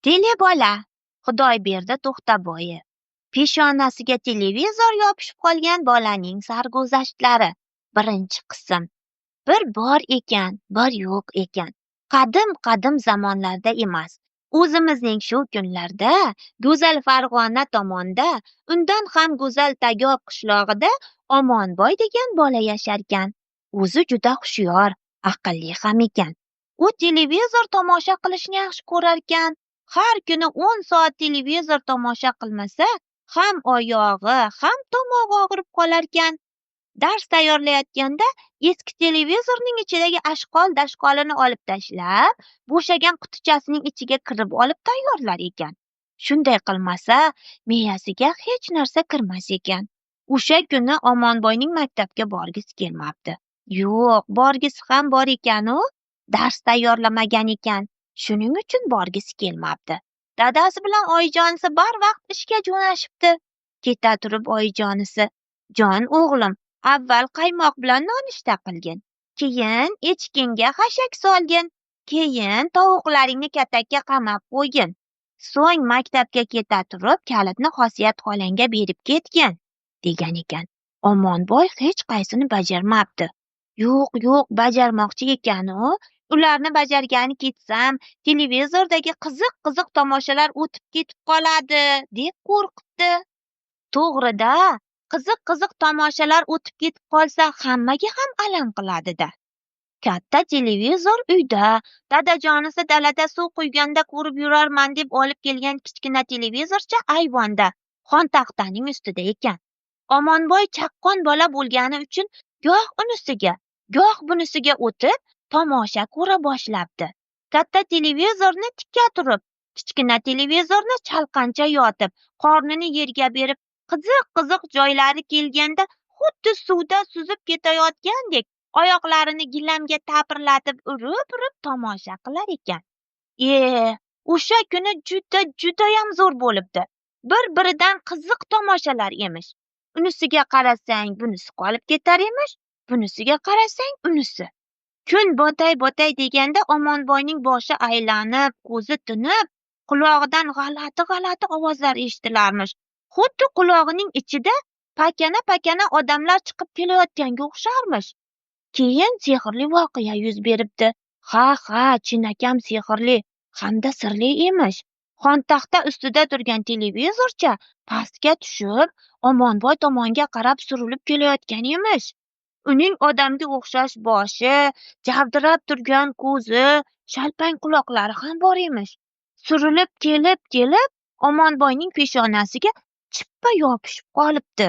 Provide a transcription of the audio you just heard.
Telebola Xudoyberdi To'xtaboyev. Peshonasiga televizor yopishib qolgan bolaning sarguzashtlari. Birinchi qism. Bir bor ekan, bir yo'q ekan. Qadim zamonlarda emas, o'zimizning shu kunlarda go'zal Farg'ona tomonda, undan ham go'zal Tagob qishlog'ida Omonboy degan bola yasharkan. O'zi juda hushyor, aqlli ham ekan. U televizor tomosha qilishni yaxshi ko'rarkan. Har kuni 10 soat televizor tomosha qilmasa, ham oyog'i, ham tomog'i og'rib qolarkan. Dars tayyorlayotganda eski televizorning ichidagi ashqol-dashqolini olib tashlab, bo'shagan qutichasining ichiga kirib olib tayyorlar ekan. Shunday qilmasa, miyasiga hech narsa kirmas ekan. O'sha kuni Omonboyning maktabga borgisi kelmabdi. Yo'q, borgisi ham bor ekan-u, dars tayyorlamagan ekan. Shuning uchun borgisi kelmabdi. Dadasi bilan oyijonisi barvaqt ishga jo'nashibdi. Keta turib oyijonisi: "Jon o'g'lim, avval qaymoq bilan nonushta qilgin, keyin echkingga xashak solgin, keyin tovuqlaringni katakka qamab qo'ygin. So'ng maktabga keta turib kalitni Xosiyat xolangga berib ketgin", degan ekan. Omonboy hech qaysini bajarmabdi. Yo'q, bajarmoqchi ekan-u, ularni bajargani ketsam, televizordagi qiziq tomoshalar o'tib ketib qoladi, deb qo'rqibdi. To'g'rida, qiziq tomoshalar o'tib ketib qolsa, hammaga ham alam qiladi-da. Katta televizor uyda, dadajonisi dalada suv quyganda ko'rib yurarman deb olib kelgan kichkina televizorcha ayvonda, xontaxtaning ustida ekan. Omonboy chaqqon bola bo'lgani uchun goh unisiga, goh bunisiga o'tib tomosha ko'ra boshlabdi. Katta televizorni tikka turib, kichkina televizorni chalqancha yotib, qornini yerga berib, qiziq joylari kelganda xuddi suvda suzib ketayotgandek oyoqlarini gilamga tapirlatib urib tomosha qilar ekan. O'sha kuni judayam zo'r bo'libdi. Bir-biridan qiziq tomoshalar emish. Unisiga qarasang, bunisi qolib ketar emish, bunisiga qarasang, unisi. Kun botay deganda Omonboyning boshi aylanib, ko'zi tinib, qulog'idan g'alati ovozlar eshitilarmish. Xuddi qulog'ining ichida pakana odamlar chiqib kelayotganga o'xsharmish. Keyin sehrli voqea yuz beribdi. Ha, chinakam sehrli hamda sirli emish. Xontaxta ustida turgan televizorcha pastga tushib, Omonboy tomonga qarab surilib kelayotgan emish. Uning odamga o'xshash boshi, javdirab turgan ko'zi, shalpang quloqlari ham bor emish. Surilib kelib, Omonboyning peshonasiga chippa yopishib qolibdi.